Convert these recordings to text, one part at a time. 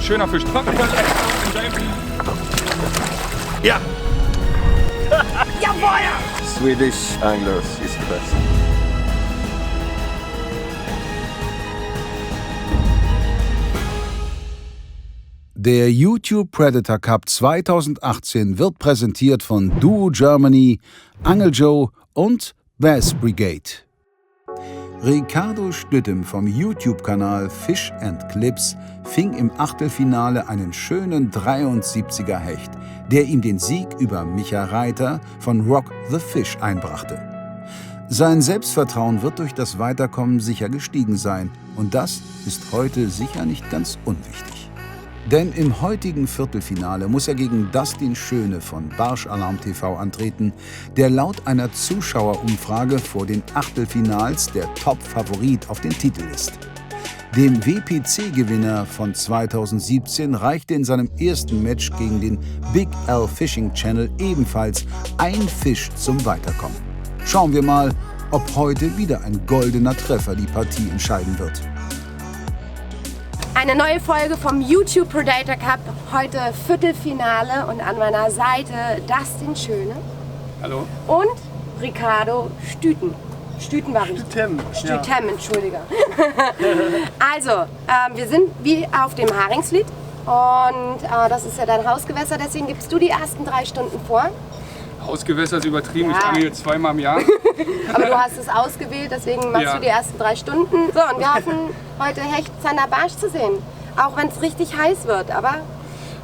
schöner Fisch. Ja! Jawohl! Swedish anglers is the best. Der YouTube Predator Cup 2018 wird präsentiert von Duo Germany, Angel Joe und Bass Brigade. Ricardo Stüttem vom YouTube-Kanal Fish and Clips fing im Achtelfinale einen schönen 73er Hecht, der ihm den Sieg über Micha Reiter von Rock the Fish einbrachte. Sein Selbstvertrauen wird durch das Weiterkommen sicher gestiegen sein und das ist heute sicher nicht ganz unwichtig. Denn im heutigen Viertelfinale muss er gegen Dustin Schöne von Barschalarm TV antreten, der laut einer Zuschauerumfrage vor den Achtelfinals der Top-Favorit auf den Titel ist. Dem WPC-Gewinner von 2017 reichte in seinem ersten Match gegen den Big L Fishing Channel ebenfalls ein Fisch zum Weiterkommen. Schauen wir mal, ob heute wieder ein goldener Treffer die Partie entscheiden wird. Eine neue Folge vom YouTube Predator Cup, heute Viertelfinale und an meiner Seite Dustin Schöne. Hallo. Und Ricardo Stüten. Stüten war richtig. Stütem, entschuldige. Also, wir sind wie auf dem Haringslied und das ist ja dein Hausgewässer, deswegen gibst du die ersten 3 Stunden vor. Hausgewässer ist übertrieben, Ja. ich angel jetzt 2-mal im Jahr. Aber du hast es ausgewählt, deswegen machst du die ersten 3 Stunden. So, und wir hoffen, heute Hecht, Zander, Barsch zu sehen. Auch wenn es richtig heiß wird, aber...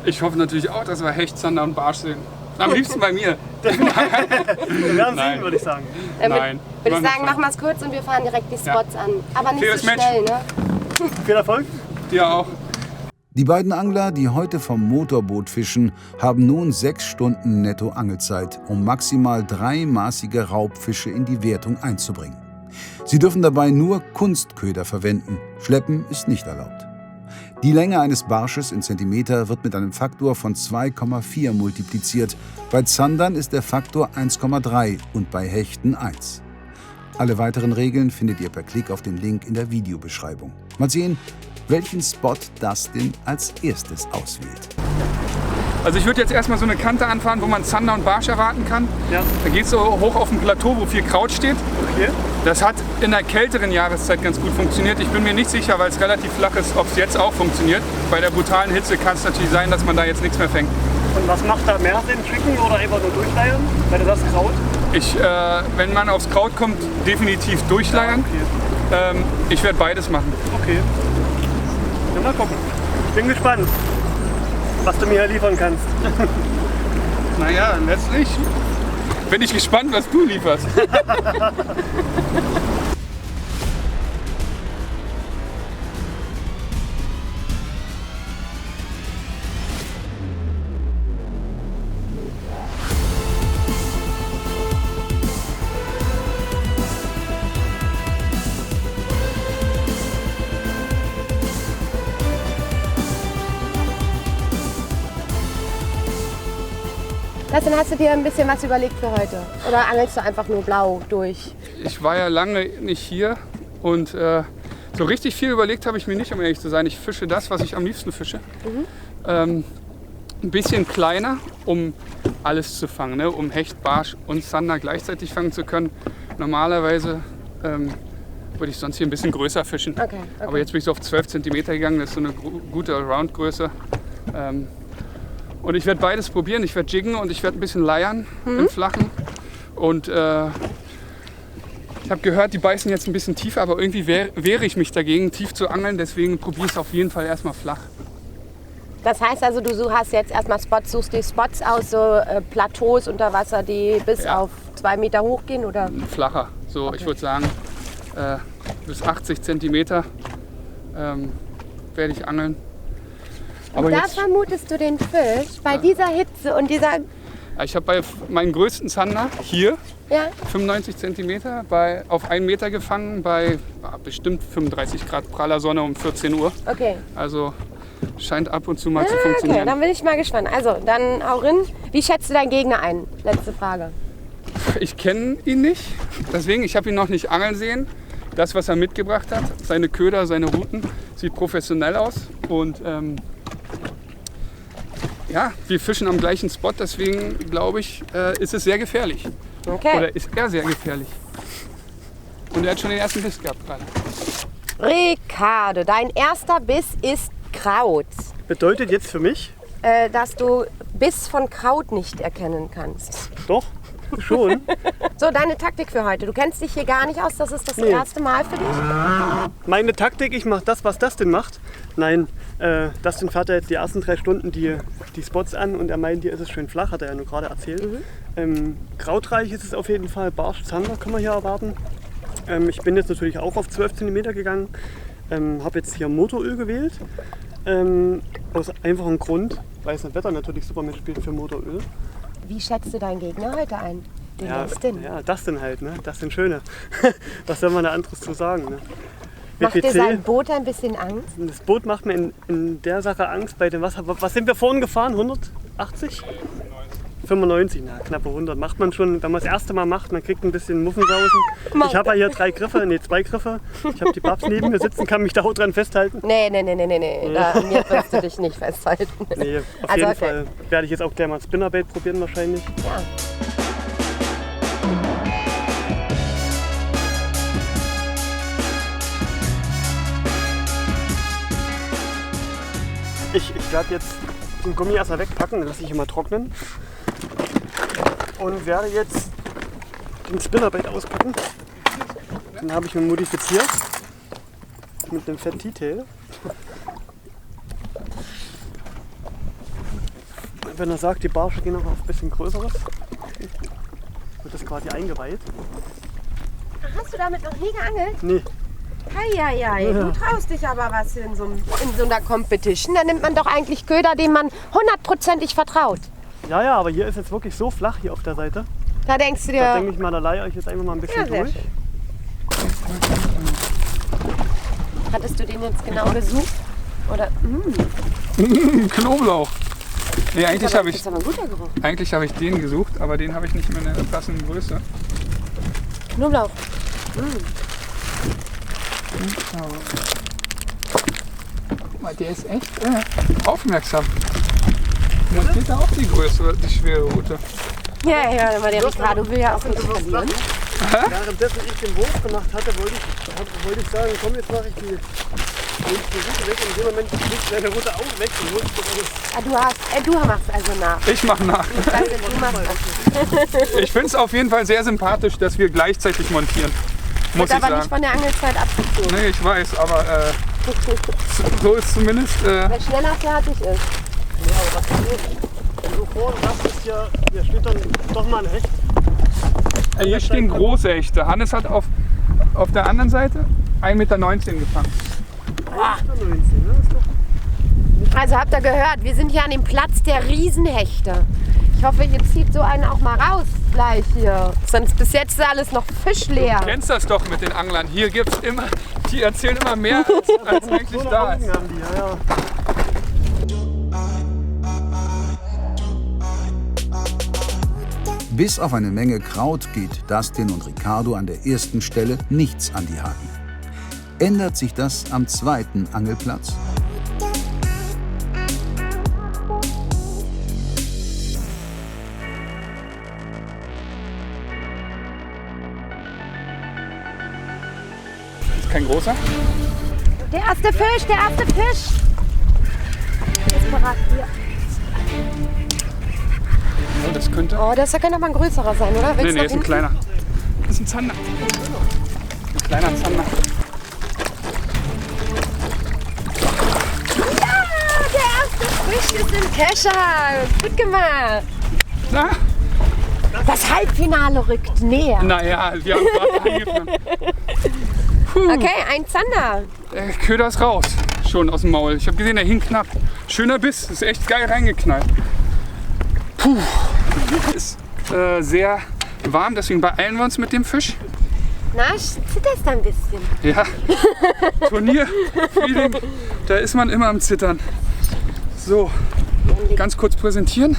Ich hoffe natürlich auch, dass wir Hecht, Zander und Barsch sehen. Am liebsten bei mir. Wir werden Nein. sehen, würde ich sagen. Nein. Würde ich sagen, mach mal's kurz und wir fahren direkt die Spots an. Aber nicht Faires so Match. schnell, ne? Viel Erfolg. Dir auch. Die beiden Angler, die heute vom Motorboot fischen, haben nun 6 Stunden netto Angelzeit, um maximal 3 maßige Raubfische in die Wertung einzubringen. Sie dürfen dabei nur Kunstköder verwenden. Schleppen ist nicht erlaubt. Die Länge eines Barsches in Zentimeter wird mit einem Faktor von 2,4 multipliziert. Bei Zandern ist der Faktor 1,3 und bei Hechten 1. Alle weiteren Regeln findet ihr per Klick auf den Link in der Videobeschreibung. Mal sehen, welchen Spot Dustin als erstes auswählt. Also ich würde jetzt erstmal so eine Kante anfahren, wo man Zander und Barsch erwarten kann. Ja. Da geht es so hoch auf ein Plateau, wo viel Kraut steht. Okay. Das hat in der kälteren Jahreszeit ganz gut funktioniert. Ich bin mir nicht sicher, weil es relativ flach ist, ob es jetzt auch funktioniert. Bei der brutalen Hitze kann es natürlich sein, dass man da jetzt nichts mehr fängt. Und was macht da mehr Sinn? Tricken oder einfach nur durchleiern? Weil du das Kraut? Wenn man aufs Kraut kommt, definitiv durchleiern. Okay. Ich werde beides machen. Okay. Ja, mal gucken. Ich bin gespannt, was du mir hier liefern kannst. Naja, letztlich bin ich gespannt, was du lieferst. Dustin, hast du dir ein bisschen was überlegt für heute? Oder angelst du einfach nur blau durch? Ich war ja lange nicht hier und so richtig viel überlegt habe ich mir nicht, um ehrlich zu sein. Ich fische das, was ich am liebsten fische. Ein bisschen kleiner, um alles zu fangen, ne? Um Hecht, Barsch und Zander gleichzeitig fangen zu können. Normalerweise würde ich sonst hier ein bisschen größer fischen. Okay. Aber jetzt bin ich so auf 12 cm gegangen, das ist so eine gute Allround-Größe. Und ich werde beides probieren. Ich werde jiggen und ich werde ein bisschen leiern im Flachen. Und ich habe gehört, die beißen jetzt ein bisschen tiefer, aber irgendwie wehre ich mich dagegen, tief zu angeln. Deswegen probiere ich es auf jeden Fall erstmal flach. Das heißt also, du hast jetzt erstmal Spots, suchst die Spots aus, so Plateaus unter Wasser, die bis auf 2 Meter hoch gehen, oder? Flacher. So, Okay. Ich würde sagen, bis 80 cm werde ich angeln. Aber Da jetzt, vermutest du den Fisch bei dieser Hitze und dieser... ich habe bei meinen größten Zander hier Ja, 95 cm auf 1 Meter gefangen bei bestimmt 35 Grad praller Sonne um 14 Uhr. okay. Also scheint ab und zu mal zu Okay, funktionieren. dann bin ich mal gespannt. Also, dann hau rein. Wie schätzt du deinen Gegner ein? Letzte Frage. Ich kenne ihn nicht, deswegen, ich habe ihn noch nicht angeln sehen. Das, was er mitgebracht hat, seine Köder, seine Routen, sieht professionell aus. Und Ja, wir fischen am gleichen Spot, deswegen glaube ich, ist es sehr gefährlich. Okay. Oder ist er sehr gefährlich. Und er hat schon den ersten Biss gehabt gerade. Ricardo, dein erster Biss ist Kraut. Bedeutet jetzt für mich, Dass du Biss von Kraut nicht erkennen kannst. doch, schon. So, deine Taktik für heute. Du kennst dich hier gar nicht aus, das ist das erste Mal für dich. Meine Taktik, ich mache das, was Dustin macht. Nein, Dustin fährt ja jetzt die ersten 3 Stunden die Spots an und er meint, hier ist es schön flach, hat er ja nur gerade erzählt. Krautreich ist es auf jeden Fall, Barsch, Zander können wir hier erwarten. Ich bin jetzt natürlich auch auf 12 cm gegangen, habe jetzt hier Motoröl gewählt. Aus einfachem Grund, weil das Wetter natürlich super mitspielt für Motoröl. Wie schätzt du deinen Gegner heute ein? Den Ja, Dustin. ja, Dustin halt, ne? Dustin Schöne. Was soll man da anderes zu sagen, ne? Macht dir WPC, sein Boot ein bisschen Angst? das Boot macht mir in der Sache Angst bei dem Wasser. Was sind wir vorhin gefahren? 180? 95, na, knappe 100. Macht man schon, wenn man das erste Mal macht, man kriegt ein bisschen Muffensausen. Ich habe ja hier 2 Griffe. Ich habe die Babs neben mir sitzen, kann mich da auch dran festhalten. Nee. Da, mir wirst du dich nicht festhalten. Nee, auf Also, jeden okay. Fall werde ich jetzt auch gleich mal ein Spinnerbait probieren wahrscheinlich. Ja. Ich werde jetzt den Gummi erstmal wegpacken, dann lasse ich ihn mal trocknen. Und werde jetzt den Spinnerbait auspacken. Den habe ich mir modifiziert. Mit einem Fat T-Tail. Wenn er sagt, die Barsche gehen noch auf ein bisschen größeres, wird das quasi eingeweiht. Hast du damit noch nie geangelt? Nee, Heieiei, du traust dich aber was in so einer Competition. Da nimmt man doch eigentlich Köder, dem man 100%ig vertraut. ja, aber hier ist jetzt wirklich so flach hier auf der Seite. Da denkst du dir, Da denke ich mal, da leihe ich jetzt einfach mal ein bisschen Ja, sehr durch. schön. Hattest du den jetzt genau gesucht? Oder? Knoblauch. Nee, eigentlich habe Das ich, ist aber ein guter Geruch. den gesucht, aber den habe ich nicht mehr in der passenden Größe. Knoblauch. Guck mal, der ist echt aufmerksam. Man geht da auch die Größe, die schwere Route. Ja, aber der Ricardo will ja auch nicht verlieren. Währenddessen ich den Wurf gemacht hatte, wollte ich sagen, komm, jetzt mache ich die Route weg. Und in dem Moment fliegt deine Route auch weg. Und holst das alles. Du machst also nach. Ich mache nach. Ich weiß nicht, du machst das. Ich finde es auf jeden Fall sehr sympathisch, dass wir gleichzeitig montieren. Muss Wird ich aber nicht sagen. von der Angelzeit abgezogen. Nee, ich weiß, aber so ist zumindest. Wer schneller fertig ist. Ja, aber was ist los? Wenn du vorhin hast, ist hier steht dann doch mal ein Hecht. Hier stehen große Hechte. Hannes hat auf der anderen Seite 1,19 Meter gefangen. 19, ne? Ist doch Also habt ihr gehört, wir sind hier an dem Platz der Riesenhechte. Ich hoffe, ihr zieht so einen auch mal raus gleich hier. Sonst bis jetzt ist alles noch fischleer. Du kennst das doch mit den Anglern. Hier gibt's immer, die erzählen immer mehr als eigentlich so da Augen ist. haben die, ja. Bis auf eine Menge Kraut geht Dustin und Ricardo an der ersten Stelle nichts an die Haken. Ändert sich das am zweiten Angelplatz? Ist kein großer? Der erste Fisch, der erste Fisch. Ist parat hier. Oh, das könnte. Oh, das kann doch mal ein größerer sein, oder? Nee, Willst du ist ein noch kleiner. Das ist ein Zander. Ein kleiner Zander. Ja, der erste Fisch ist im Kescher. Gut gemacht. Na? Das Halbfinale rückt näher. Naja, wir haben gerade angefangen. Okay, ein Zander. Der Köder ist raus. Schon aus dem Maul. Ich habe gesehen, der hing knapp. Schöner Biss. Ist echt geil reingeknallt. Puh. Ist sehr warm, deswegen beeilen wir uns mit dem Fisch. Na, zitterst ein bisschen. Ja, Turnier-Feeling, da ist man immer am Zittern. So, ganz kurz präsentieren.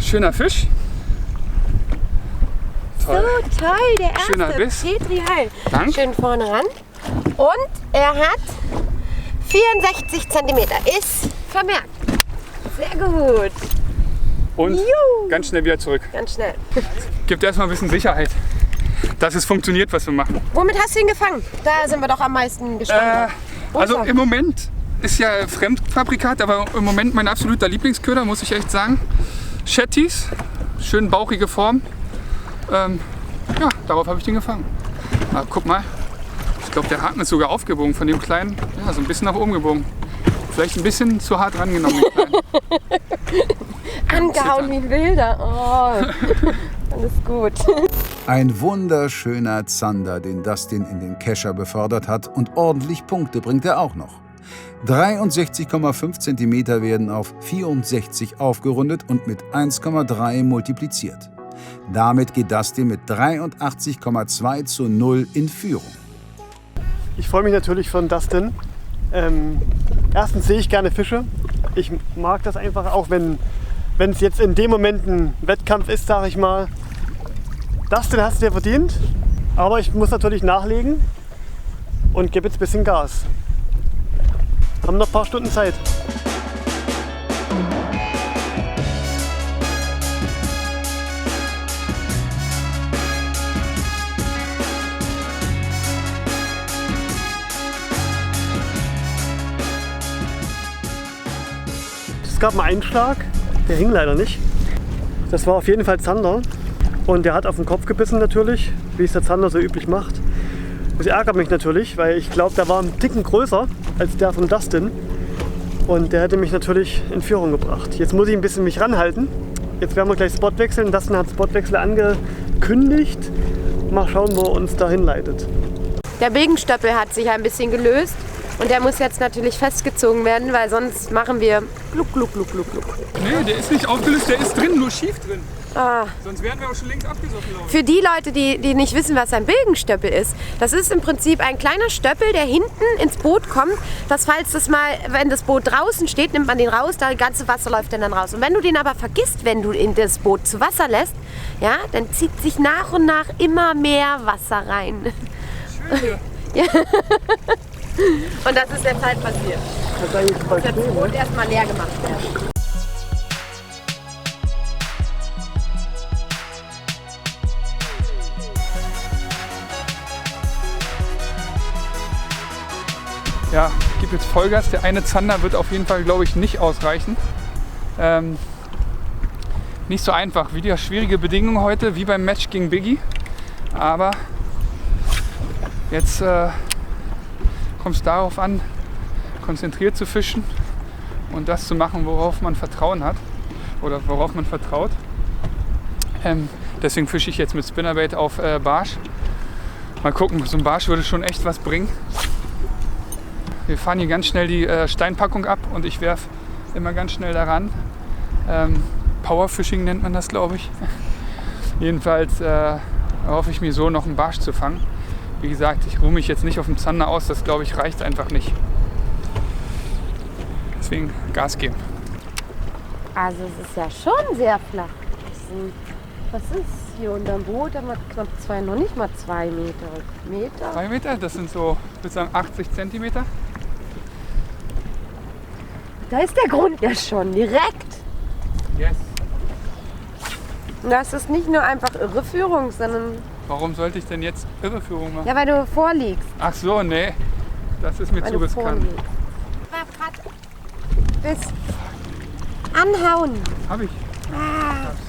Schöner Fisch. Toll. So toll, der erste. Schöner Biss. Petri Heil. Dank. Schön vorne ran. Und er hat 64 cm. Ist vermerkt. Sehr gut. Und ganz schnell wieder zurück. Ganz schnell. Gibt erstmal ein bisschen Sicherheit, dass es funktioniert, was wir machen. Womit hast du ihn gefangen? Da sind wir doch am meisten gespannt. Also im Moment ist ja Fremdfabrikat, aber im Moment mein absoluter Lieblingsköder, muss ich echt sagen. Shetties, schön bauchige Form. Ja, darauf habe ich den gefangen. Aber guck mal, ich glaube der Haken ist sogar aufgebogen von dem kleinen, ja, so ein bisschen nach oben gebogen. Vielleicht ein bisschen zu hart rangenommen. Angehauen wie ein Wilder. Oh, alles gut. Ein wunderschöner Zander, den Dustin in den Kescher befördert hat, und ordentlich Punkte bringt er auch noch. 63,5 cm werden auf 64 aufgerundet und mit 1,3 multipliziert. Damit geht Dustin mit 83,2:0 in Führung. Ich freue mich natürlich von Dustin. Erstens sehe ich gerne Fische. Ich mag das einfach, auch wenn es jetzt in dem Moment ein Wettkampf ist, sage ich mal. Dustin hast du dir verdient, aber ich muss natürlich nachlegen und gebe jetzt ein bisschen Gas. Haben noch ein paar Stunden Zeit. Es gab einen Einschlag, der hing leider nicht. Das war auf jeden Fall Zander und der hat auf den Kopf gebissen natürlich, wie es der Zander so üblich macht. Das ärgert mich natürlich, weil ich glaube, der war einen Ticken größer als der von Dustin und der hätte mich natürlich in Führung gebracht. Jetzt muss ich ein bisschen mich ranhalten. Jetzt werden wir gleich Spot wechseln. Dustin hat Spotwechsel angekündigt. Mal schauen, wo er uns dahin leitet. Der Bilgenstöppel hat sich ein bisschen gelöst. Und der muss jetzt natürlich festgezogen werden, weil sonst machen wir gluck, gluck, gluck, gluck, gluck. Nee, der ist nicht aufgelöst, der ist drin, nur schief drin. Ah. Sonst wären wir auch schon längst abgesoffen. Für die Leute, die nicht wissen, was ein Bilgenstöppel ist, das ist im Prinzip ein kleiner Stöppel, der hinten ins Boot kommt, dass falls das mal, wenn das Boot draußen steht, nimmt man den raus, das ganze Wasser läuft dann raus. Und wenn du den aber vergisst, wenn du in das Boot zu Wasser lässt, ja, dann zieht sich nach und nach immer mehr Wasser rein. Schön hier. Ja. Und das ist jetzt halt passiert. Das Boot erstmal leer gemacht werden. Ja, ich gebe jetzt Vollgas. Der eine Zander wird auf jeden Fall, glaube ich, nicht ausreichen. Nicht so einfach. Wieder schwierige Bedingungen heute, wie beim Match gegen Biggie. Aber jetzt kommt es darauf an, konzentriert zu fischen und das zu machen, worauf man Vertrauen hat oder worauf man vertraut. Deswegen fische ich jetzt mit Spinnerbait auf Barsch. Mal gucken, so ein Barsch würde schon echt was bringen. Wir fahren hier ganz schnell die Steinpackung ab und ich werfe immer ganz schnell daran. Powerfishing nennt man das, glaube ich. Jedenfalls hoffe ich mir so noch einen Barsch zu fangen. Wie gesagt, ich ruhe mich jetzt nicht auf dem Zander aus, das glaube ich reicht einfach nicht. Deswegen Gas geben. Also es ist ja schon sehr flach. Was ist hier unterm Boot? Da haben wir knapp noch nicht mal 2 Meter. 2 Meter? Das sind so, ich würde sagen 80 Zentimeter. Da ist der Grund ja schon, direkt. Yes. Das ist nicht nur einfach Irreführung, sondern... Warum sollte ich denn jetzt Irreführung machen? Ja, weil du vorliegst. Ach so, nee. Das ist mir zu riskant. Bis anhauen. Hab ich.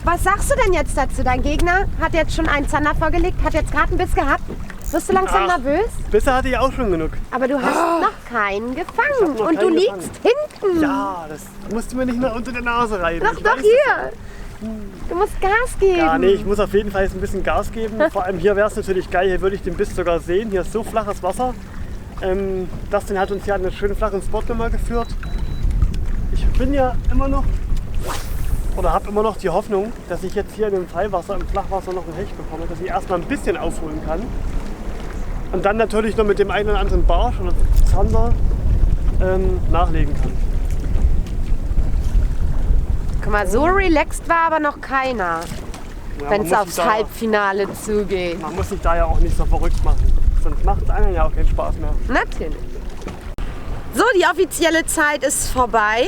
Was sagst du denn jetzt dazu? Dein Gegner hat jetzt schon einen Zander vorgelegt, hat jetzt gerade einen Biss gehabt. Wirst du langsam nervös? Bisse hatte ich auch schon genug. Aber du hast noch keinen gefangen. noch Und du keinen liegst hinten. Ja, das musst du mir nicht mehr unter der Nase reiben. Doch, Ich doch, weiß hier. Du musst Gas geben. Ja, nee, ich muss auf jeden Fall jetzt ein bisschen Gas geben. Vor allem hier wäre es natürlich geil, hier würde ich den Biss sogar sehen. Hier ist so flaches Wasser. Dustin hat uns ja einen schönen flachen Spot nochmal geführt. Ich bin ja immer noch, oder habe immer noch die Hoffnung, dass ich jetzt hier in dem Fallwasser, im Flachwasser noch ein Hecht bekomme, dass ich erstmal ein bisschen aufholen kann. Und dann natürlich noch mit dem einen oder anderen Barsch oder Zander nachlegen kann. Guck mal, so relaxed war aber noch keiner, Ja, wenn man es muss aufs sich da- Halbfinale zugeht. Man muss sich da ja auch nicht so verrückt machen. Sonst macht es einem ja auch keinen Spaß mehr. Natürlich. So, die offizielle Zeit ist vorbei.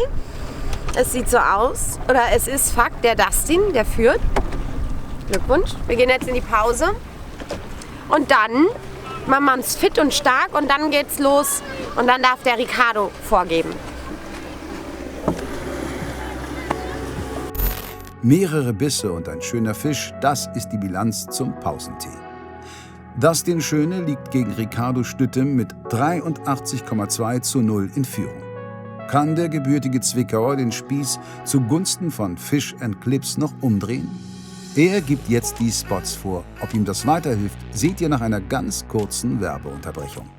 Es sieht so aus, oder es ist Fakt, der Dustin, der führt. Glückwunsch. Wir gehen jetzt in die Pause. Und dann machen wir uns fit und stark und dann geht's los. Und dann darf der Ricardo vorgeben. Mehrere Bisse und ein schöner Fisch, das ist die Bilanz zum Pausentee. Dustin Schöne liegt gegen Ricardo Stüttem mit 83,2:0 in Führung. Kann der gebürtige Zwickauer den Spieß zugunsten von Fish & Clips noch umdrehen? Er gibt jetzt die Spots vor. Ob ihm das weiterhilft, seht ihr nach einer ganz kurzen Werbeunterbrechung.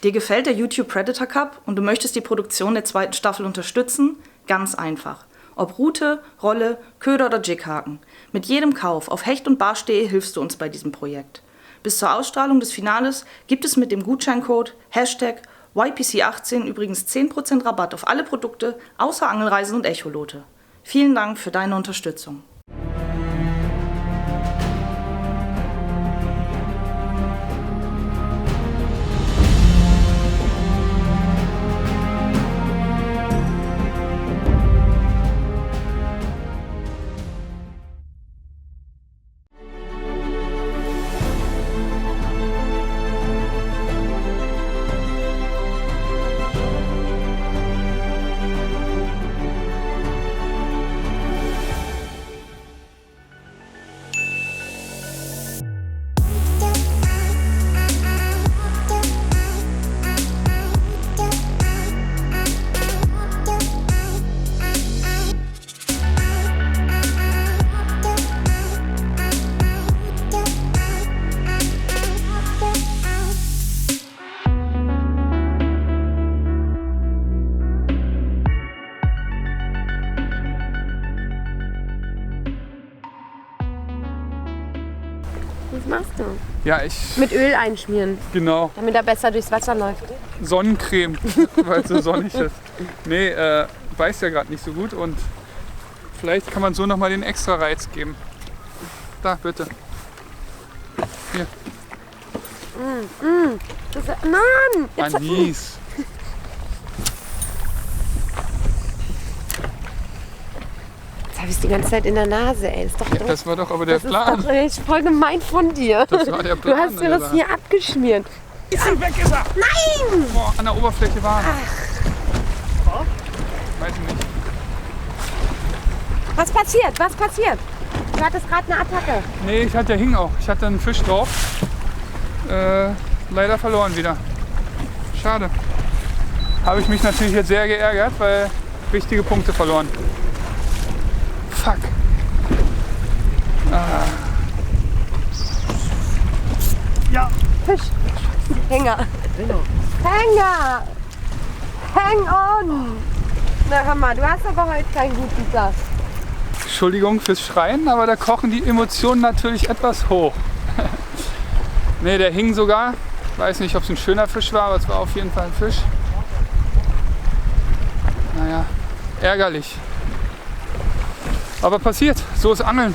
Dir gefällt der YouTube Predator Cup und du möchtest die Produktion der 2. Staffel unterstützen? Ganz einfach. Ob Rute, Rolle, Köder oder Jighaken. Mit jedem Kauf auf Hecht und Barsch.de hilfst du uns bei diesem Projekt. Bis zur Ausstrahlung des Finales gibt es mit dem Gutscheincode #YPC18 übrigens 10% Rabatt auf alle Produkte außer Angelreisen und Echolote. Vielen Dank für deine Unterstützung. Was machst du? Ja, ich. Mit Öl einschmieren, Genau. damit er besser durchs Wasser läuft. Sonnencreme, weil es so sonnig ist. Nee, weiß ja gerade nicht so gut und vielleicht kann man so nochmal den extra Reiz geben. Da, bitte. Hier. Mann! Jetzt Anis. habe ich es die ganze Zeit in der Nase, ey. Ist doch Ja, doof. das war doch aber der Das Plan. ist doch echt voll gemein von dir. Das war der Plan, Du hast mir das Alter. hier abgeschmiert. Weg ist er! Nein! Boah, an der Oberfläche warm. Weiß ich nicht. Was passiert? Was passiert? Du hattest gerade eine Attacke. Nee, der hing auch. Ich hatte einen Fisch drauf. Leider verloren wieder. Schade. Habe ich mich natürlich jetzt sehr geärgert, weil wichtige Punkte verloren. Fuck. Ja, Fisch. Hänger. Hänger. Hang on. Na hör mal, du hast aber heute keinen guten Tag. Entschuldigung fürs Schreien, aber da kochen die Emotionen natürlich etwas hoch. Ne, der hing sogar. Weiß nicht, ob es ein schöner Fisch war, aber es war auf jeden Fall ein Fisch. Naja, ärgerlich. Aber passiert, so ist Angeln.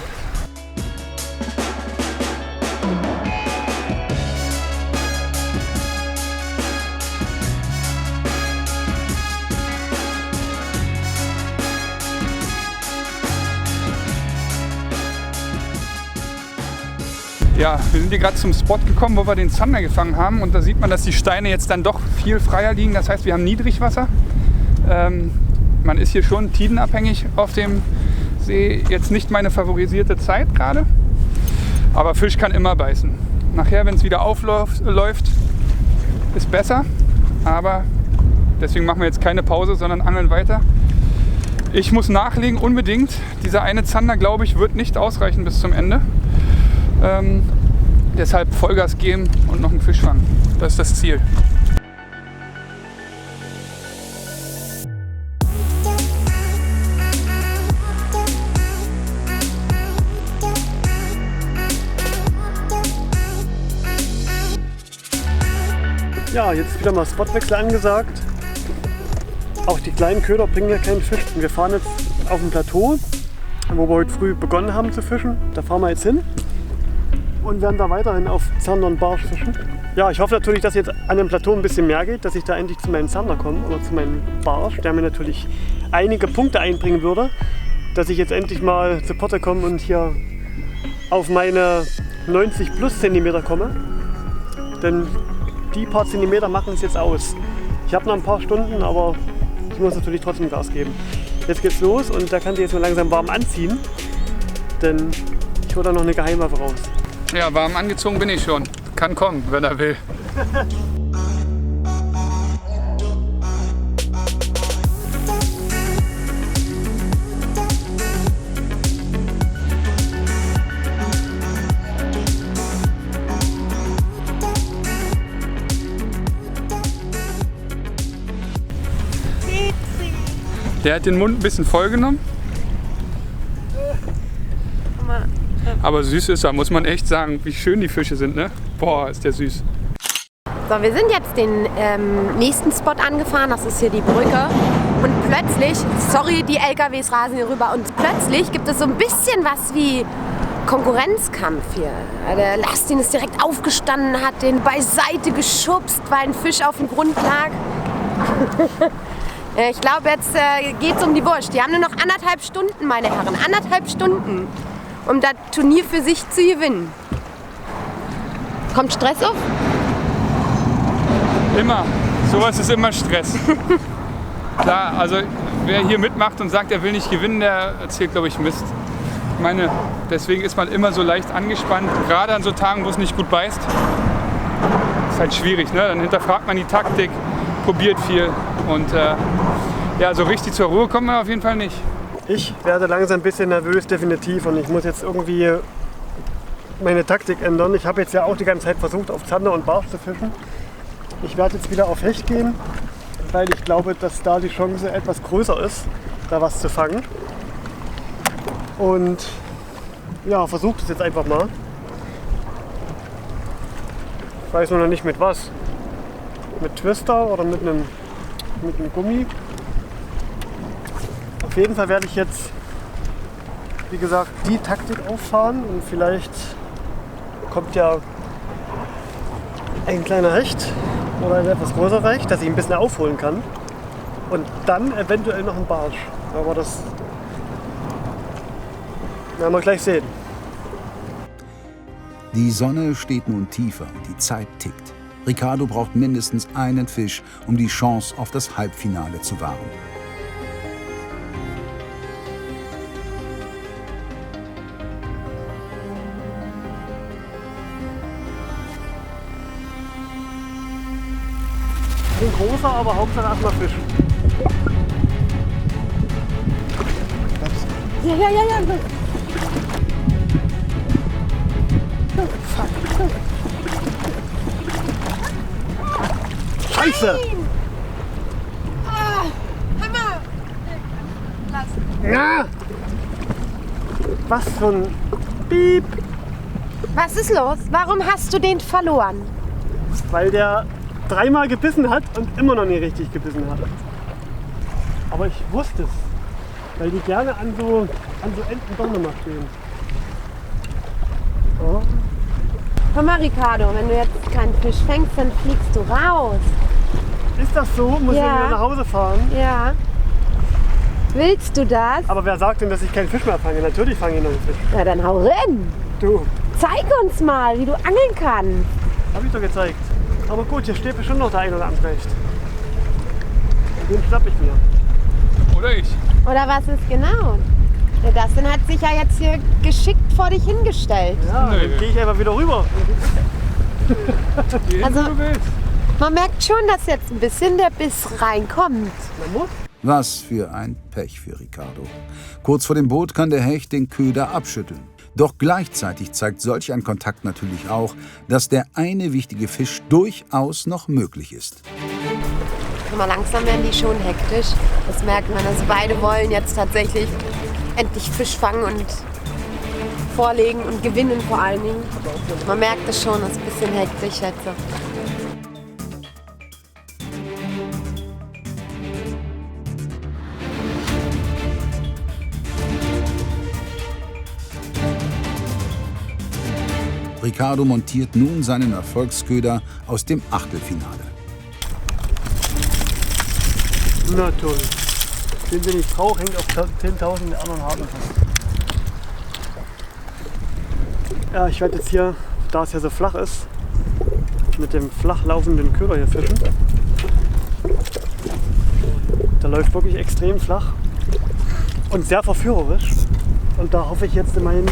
Ja, wir sind hier gerade zum Spot gekommen, wo wir den Zander gefangen haben. Und da sieht man, dass die Steine jetzt dann doch viel freier liegen. Das heißt, wir haben Niedrigwasser. Man ist hier schon tidenabhängig auf dem See. Jetzt nicht meine favorisierte Zeit gerade. Aber Fisch kann immer beißen. Nachher, wenn es wieder aufläuft, ist besser. Aber deswegen machen wir jetzt keine Pause, sondern angeln weiter. Ich muss nachlegen, unbedingt. Dieser eine Zander, glaube ich, wird nicht ausreichen bis zum Ende. Deshalb Vollgas geben und noch einen Fisch fangen. Das ist das Ziel. ja, jetzt ist wieder mal Spotwechsel angesagt. Auch die kleinen Köder bringen ja keinen Fisch. Und wir fahren jetzt auf dem Plateau, wo wir heute früh begonnen haben zu fischen. Da fahren wir jetzt hin. und werden da weiterhin auf Zander und Barsch fischen. Ja, ich hoffe natürlich, dass jetzt an dem Plateau ein bisschen mehr geht, dass ich da endlich zu meinem Zander komme oder zu meinem Barsch, der mir natürlich einige Punkte einbringen würde, dass ich jetzt endlich mal zu Potte komme und hier auf meine 90 plus Zentimeter komme. Denn die paar Zentimeter machen es jetzt aus. Ich habe noch ein paar Stunden, aber ich muss natürlich trotzdem Gas geben. Jetzt geht's los und da kann sich jetzt mal langsam warm anziehen, denn ich hole da noch eine Geheimwaffe raus. Ja, warm angezogen bin ich schon. Kann kommen, wenn er will. Der hat den Mund ein bisschen voll genommen. Aber süß ist er, muss man echt sagen, wie schön die Fische sind, ne? Boah, ist der süß. So, wir sind jetzt den nächsten Spot angefahren, das ist hier die Brücke. Und plötzlich, sorry, die LKWs rasen hier rüber, und plötzlich gibt es so ein bisschen was wie Konkurrenzkampf hier. Der Lastin ist direkt aufgestanden, hat den beiseite geschubst, weil ein Fisch auf dem Grund lag. Ich glaube, jetzt geht es um die Wurst. Die haben nur noch 1,5 Stunden, meine Herren. 1,5 Stunden, um das Turnier für sich zu gewinnen. Kommt Stress auf? Immer. Sowas ist immer Stress. Klar, also wer hier mitmacht und sagt, er will nicht gewinnen, der erzählt, glaube ich, Mist. Ich meine, deswegen ist man immer so leicht angespannt, gerade an so Tagen, wo es nicht gut beißt. Ist halt schwierig, ne? Dann hinterfragt man die Taktik, probiert viel und ja, so richtig zur Ruhe kommt man auf jeden Fall nicht. Ich werde langsam ein bisschen nervös, definitiv, und ich muss jetzt irgendwie meine Taktik ändern. Ich habe jetzt ja auch die ganze Zeit versucht, auf Zander und Barsch zu fischen. Ich werde jetzt wieder auf Hecht gehen, weil ich glaube, dass da die Chance etwas größer ist, da was zu fangen. Und ja, versuche es jetzt einfach mal. Ich weiß nur noch nicht mit was. Mit Twister oder mit einem Gummi. Auf jeden Fall werde ich jetzt, wie gesagt, die Taktik auffahren und vielleicht kommt ja ein kleiner Hecht oder ein etwas größerer Hecht, dass ich ein bisschen aufholen kann. Und dann eventuell noch ein Barsch. Aber das werden wir gleich sehen. Die Sonne steht nun tiefer und die Zeit tickt. Ricardo braucht mindestens einen Fisch, um die Chance auf das Halbfinale zu wahren. Ein großer, aber Hauptsache erstmal fischen. Ja. Scheiße! Hammer! Ja! Was für ein Piep! Was ist los? Warum hast du den verloren? Weil der dreimal gebissen hat und immer noch nicht richtig gebissen hat. Aber ich wusste es, weil die gerne an so Enden doch nochmal stehen. Oh. Komm mal, Ricardo, wenn du jetzt keinen Fisch fängst, dann fliegst du raus. Ist das so? Muss ich Ja. wieder nach Hause fahren? Ja. Willst du das? Aber wer sagt denn, dass ich keinen Fisch mehr fange? Natürlich fange ich noch einen Fisch. Na dann hau rein. Du, Zeig uns mal, wie du angeln kannst. hab ich doch gezeigt. Aber gut, hier steht bestimmt noch der ein oder andere Hecht. Den schnapp ich mir. Oder ich. Oder was ist genau? Der Dustin hat sich ja jetzt hier geschickt vor dich hingestellt. Ja, Nö. dann gehe ich einfach wieder rüber. Geh hin, Also- wo du willst. Man merkt schon, dass jetzt ein bisschen der Biss reinkommt. Na muss. Was für ein Pech für Ricardo. Kurz vor dem Boot kann der Hecht den Köder abschütteln. Doch gleichzeitig zeigt solch ein Kontakt natürlich auch, dass der eine wichtige Fisch durchaus noch möglich ist. Guck mal, langsam werden die schon hektisch. Das merkt man. Also beide wollen jetzt tatsächlich endlich Fisch fangen und vorlegen und gewinnen vor allen Dingen. Man merkt es schon, das ist ein bisschen hektisch jetzt. Ricardo montiert nun seinen Erfolgsköder aus dem Achtelfinale. Na toll. Den ich brauche, hängt auf 10.000 anderen Haken fest. Ja, ich werde jetzt hier, da es ja so flach ist, mit dem flach laufenden Köder hier fischen. Der läuft wirklich extrem flach und sehr verführerisch. Und da hoffe ich jetzt immerhin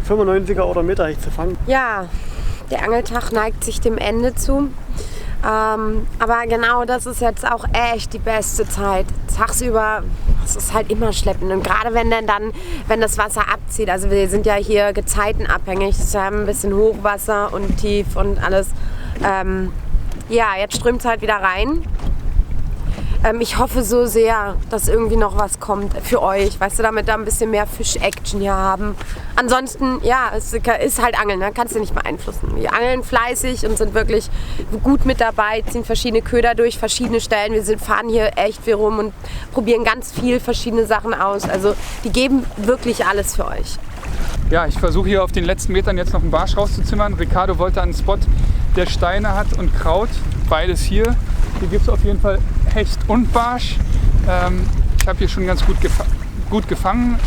95er oder Meterhecht zu fangen. Ja, der Angeltag neigt sich dem Ende zu. Aber genau das ist jetzt auch echt die beste Zeit. Tagsüber, es ist halt immer schleppend. Und gerade wenn das Wasser abzieht, also wir sind ja hier gezeitenabhängig, wir haben ein bisschen Hochwasser und Tief und alles. Ja, jetzt strömt es halt wieder rein. Ich hoffe so sehr, dass irgendwie noch was kommt für euch, weißt du, damit da ein bisschen mehr Fisch-Action hier haben. Ansonsten, ja, es ist halt Angeln, ne? Kannst du nicht beeinflussen. Wir angeln fleißig und sind wirklich gut mit dabei, ziehen verschiedene Köder durch, verschiedene Stellen. Wir fahren hier echt viel rum und probieren ganz viel verschiedene Sachen aus. Also die geben wirklich alles für euch. Ja, ich versuche hier auf den letzten Metern jetzt noch einen Barsch rauszuzimmern. Ricardo wollte einen Spot, der Steine hat und Kraut. Beides hier. Hier gibt es auf jeden Fall Hecht und Barsch. Ich habe hier schon ganz gut gefangen.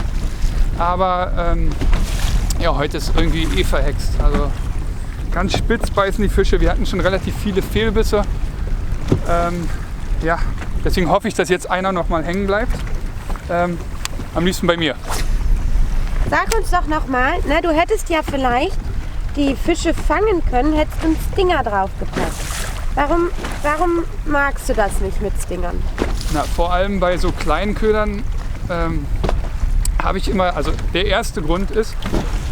Aber ja, heute ist irgendwie verhext. Also ganz spitz beißen die Fische. Wir hatten schon relativ viele Fehlbisse. Ja, deswegen hoffe ich, dass jetzt einer noch mal hängen bleibt. Am liebsten bei mir. Sag uns doch nochmal, ne, du hättest ja vielleicht die Fische fangen können, hättest einen Stinger draufgepackt. Warum magst du das nicht mit Stingern? Na, vor allem bei so kleinen Ködern habe ich immer, also der erste Grund ist,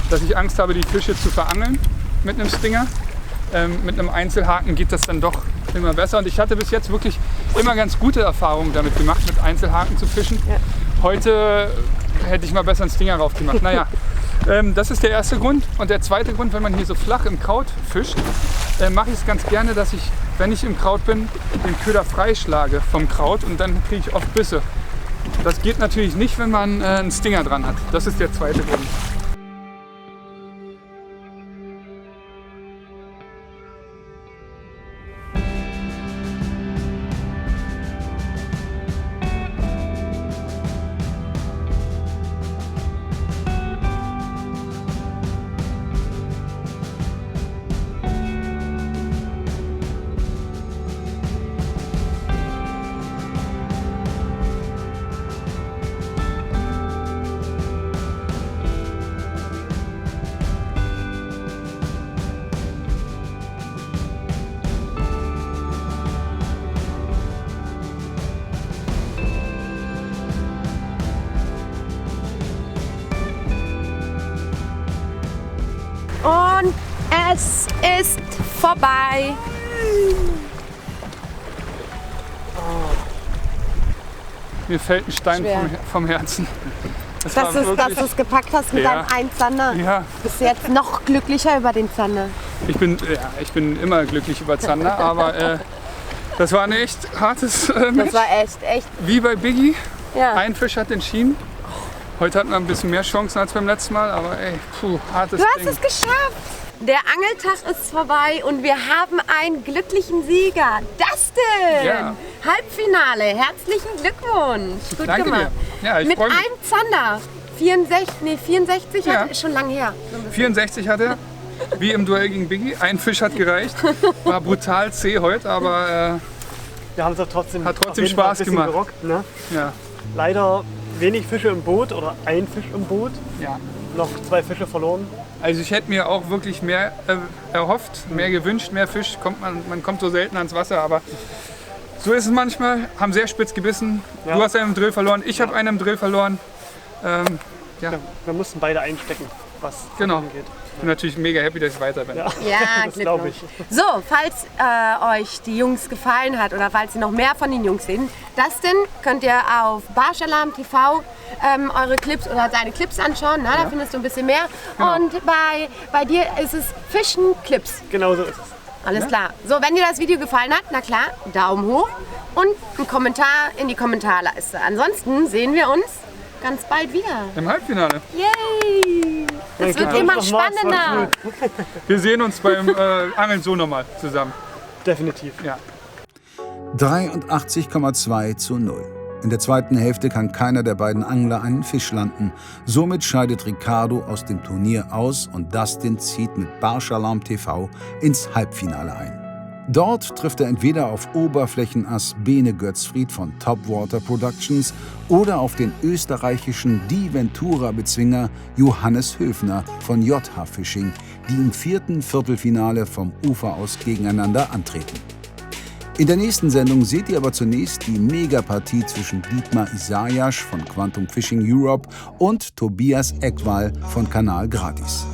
dass ich Angst habe, die Fische zu verangeln mit einem Stinger. Mit einem Einzelhaken geht das dann doch immer besser. Und ich hatte bis jetzt wirklich immer ganz gute Erfahrungen damit gemacht, mit Einzelhaken zu fischen. Ja. Heute hätte ich mal besser einen Stinger drauf gemacht. Naja, das ist der erste Grund. Und der zweite Grund, wenn man hier so flach im Kraut fischt, mache ich es ganz gerne, dass ich, wenn ich im Kraut bin, den Köder freischlage vom Kraut und dann kriege ich oft Bisse. Das geht natürlich nicht, wenn man einen Stinger dran hat. Das ist der zweite Grund. Und es ist vorbei. Mir fällt ein Stein vom Herzen. Dass du es gepackt hast mit deinem einen Zander. Ja. Bist du jetzt noch glücklicher über den Zander? Ich bin immer glücklich über Zander, aber das war ein echt hartes Match. Das war echt. Wie bei Biggie. Ja. Ein Fisch hat entschieden. Heute hatten wir ein bisschen mehr Chancen als beim letzten Mal, aber ey, hartes Ding. Du hast es geschafft! Der Angeltag ist vorbei und wir haben einen glücklichen Sieger. Dustin! Ja. Halbfinale, herzlichen Glückwunsch. Gut Danke gemacht. dir. Ja, ich mit freu mich. einem Zander. 64 Ja. ist schon lange her. 64 hat er, wie im Duell gegen Biggie. Ein Fisch hat gereicht. War brutal zäh heute, aber Wir haben es auch trotzdem, hat trotzdem auf jeden Fall Spaß ein bisschen gemacht. gerockt, ne? Ja. Leider wenig Fische im Boot oder ein Fisch im Boot. Ja. Noch 2 Fische verloren. Also ich hätte mir auch wirklich mehr erhofft, mehr gewünscht, mehr Fisch. Man kommt so selten ans Wasser, aber so ist es manchmal. Haben sehr spitz gebissen. Ja. Du hast einen im Drill verloren, ich habe einen im Drill verloren. Ja. Wir mussten beide einstecken, was Genau. angeht. Ich bin natürlich mega happy, dass ich weiter bin. Ja, Ja, das glaube ich. So, falls euch die Jungs gefallen hat oder falls ihr noch mehr von den Jungs sehen, Dustin könnt ihr auf Barschalarm TV eure Clips oder deine Clips anschauen. Na, da findest du ein bisschen mehr. Genau. Und bei dir ist es Fischen Clips. Genau so ist es. Alles klar. So, wenn dir das Video gefallen hat, na klar, Daumen hoch und einen Kommentar in die Kommentarleiste. Ansonsten sehen wir uns ganz bald wieder. Im Halbfinale. Yay! Es wird immer spannender. Wir sehen uns beim Angeln so nochmal zusammen. Definitiv. Ja. 83,2:0. In der zweiten Hälfte kann keiner der beiden Angler einen Fisch landen. Somit scheidet Ricardo aus dem Turnier aus und Dustin zieht mit Barschalarm TV ins Halbfinale ein. Dort trifft er entweder auf Oberflächenass Bene Götzfried von Topwater Productions oder auf den österreichischen Die Ventura-Bezwinger Johannes Höfner von JH Fishing, die im 4. Viertelfinale vom Ufer aus gegeneinander antreten. In der nächsten Sendung seht ihr aber zunächst die Megapartie zwischen Dietmar Isayasch von Quantum Fishing Europe und Tobias Ekwall von Kanal Gratis.